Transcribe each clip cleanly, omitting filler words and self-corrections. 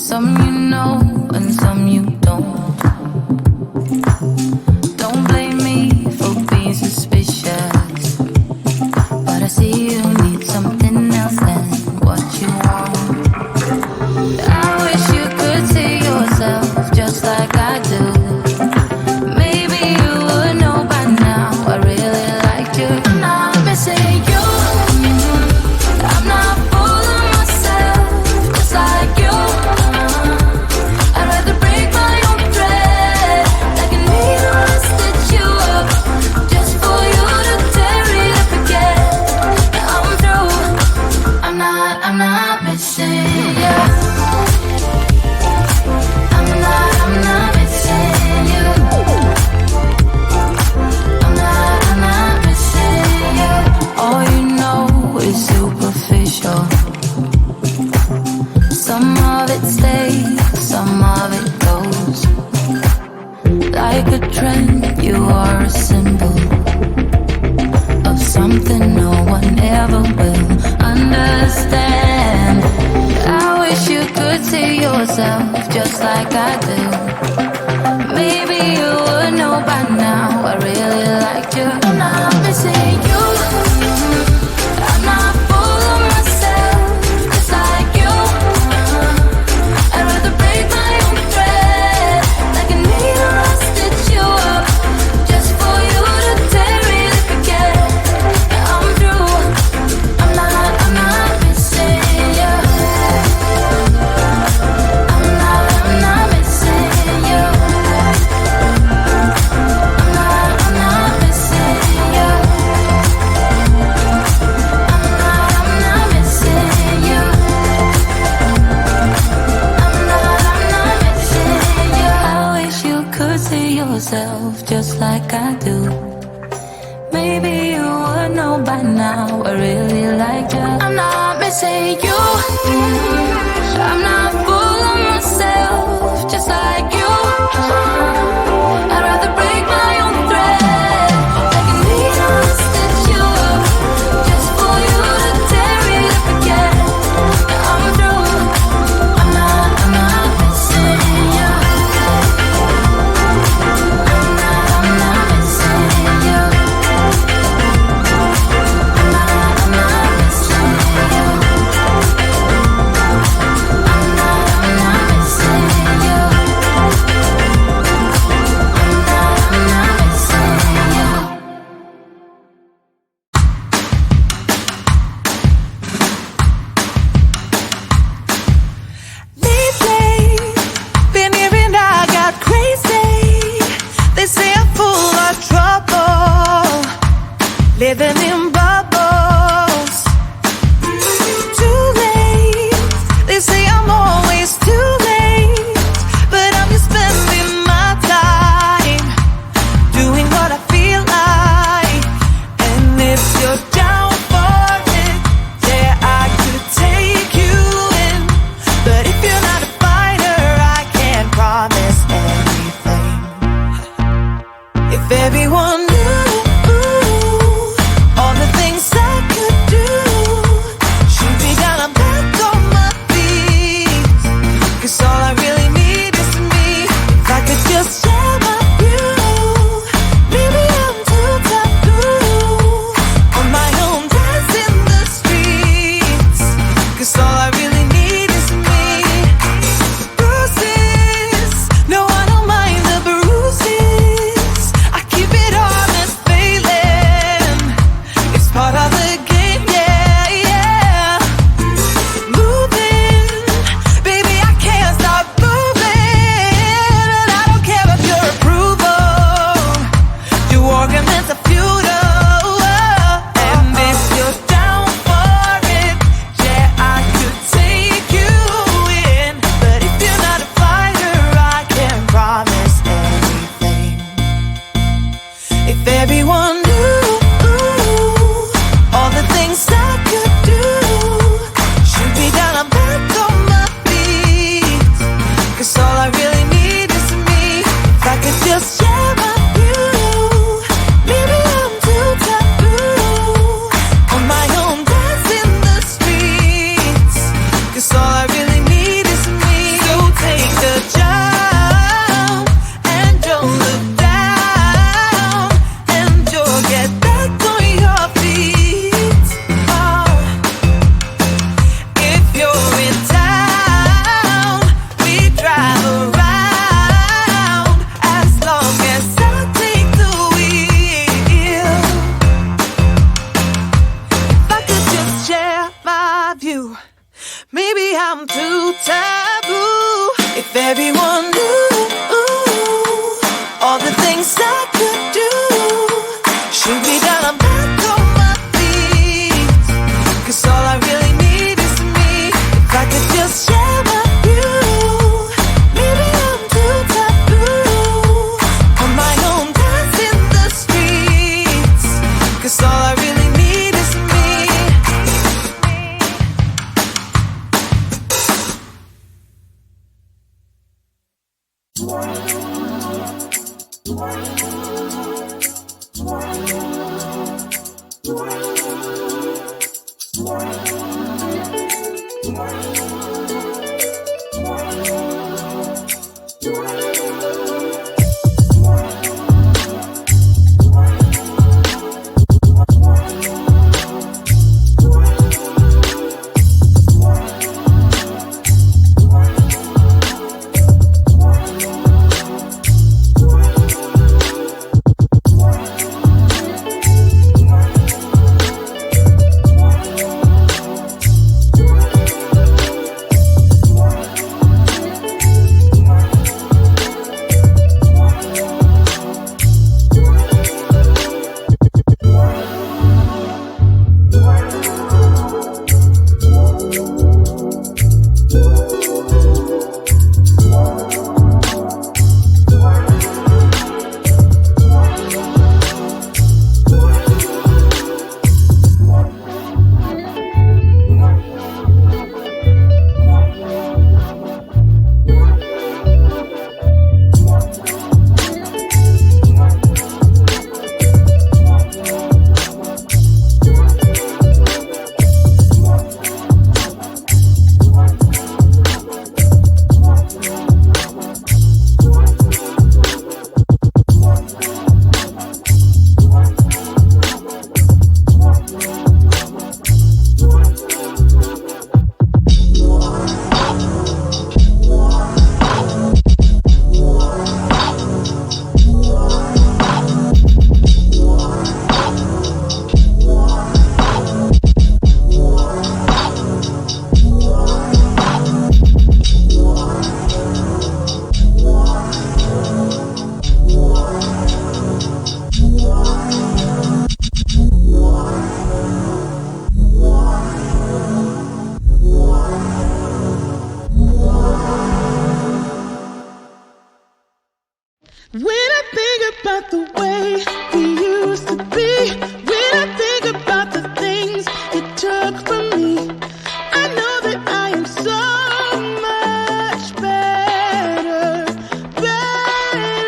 Some you know and some you don't. Don't blame me for being suspicious, but I see you need something else than what you want. I wish you could see yourself just like I do. Maybe you would know by now I really liked you. I'm not missing you. I'm not fooling myself just like you. I'd rather break my own thread like a needle and stitch you up just for you to tear it up again. Now I'm through. I'm not missing you. I'm not missing you. I'm not missing you. All you know is superficial. Some of it stays, some of it goes. Like a trend, you are a symbol of something no one ever will understand. I wish you could see yourself just like I do. Maybe you would know by now I really liked you. I'm not missing you. I'm not full of myself just like you. I'd rather break my own thread like a needle and stitch you up just for you to tear it up again. Now I'm through. I'm not missing you. I'm not missing have you. Maybe I'm too taboo. If everyone knew all the things I could do, should be down, I'm back on my feet. 'Cause all I really need is me. If I could just share my view. Maybe I'm too taboo. On my own, dance in the streets. 'Cause all I really need is me. When I think about the way we used to be, when I think about the things you took from me, I know that I am so much better, better.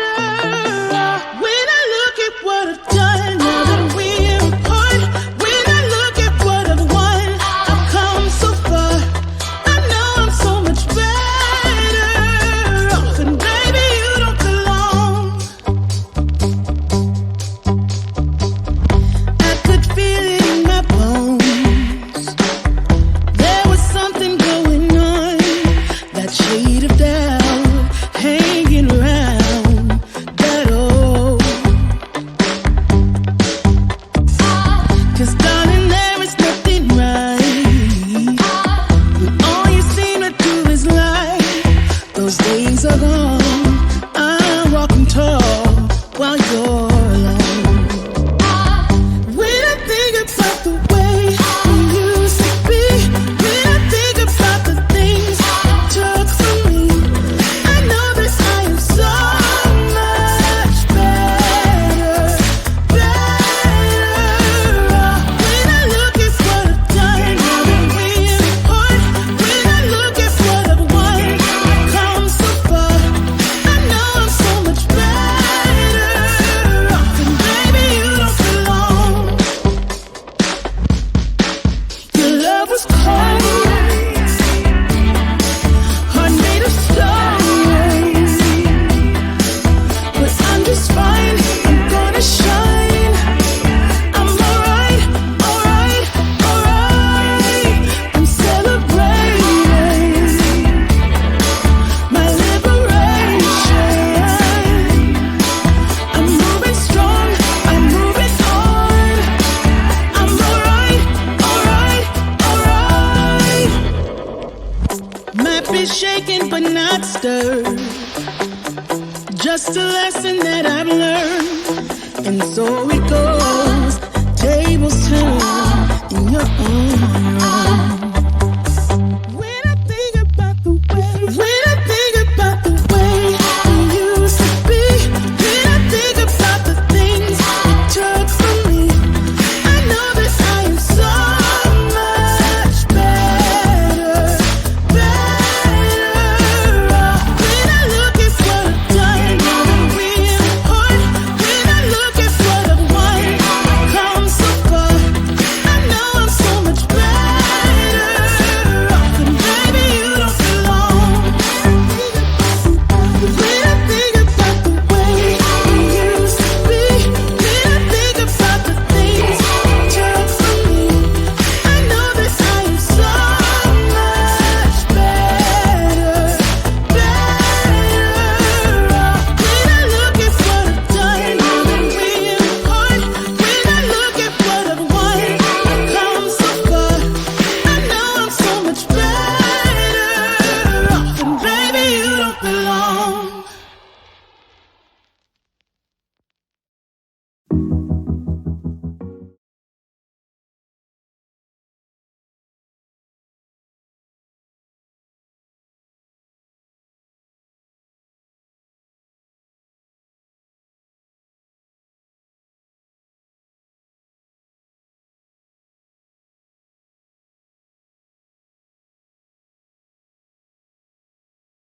When I look at what I've done, now that we're apart, when I look at what I've won, I've come so far. I know I'm so much better off, and baby, you don't belong. I could feel it in my bones. There was something going on, that shade of doubt hanging around that old. 'Cause darling, there is nothing right when all you seem to do is lie. Those days are gone. I'm walking tall while you're alone. When I think about the way we used to be, when I think about the things you took from me, I know that I am so much better, better. When I look at what I've done, now that we're apart, when I look at what I've won, I've come so far. I know I'm so much better off, and baby, you don't belong. Your love was cold, heart made of stone, but I'm just fine. I'm gonna shine. I'm alright, alright, alright. I'm celebrating my liberation. I'm moving strong, I'm moving on. I'm alright, alright, alright. Gently shaken but not stirred. Just a lesson that I've learned. And so it goes. Tables turn in your own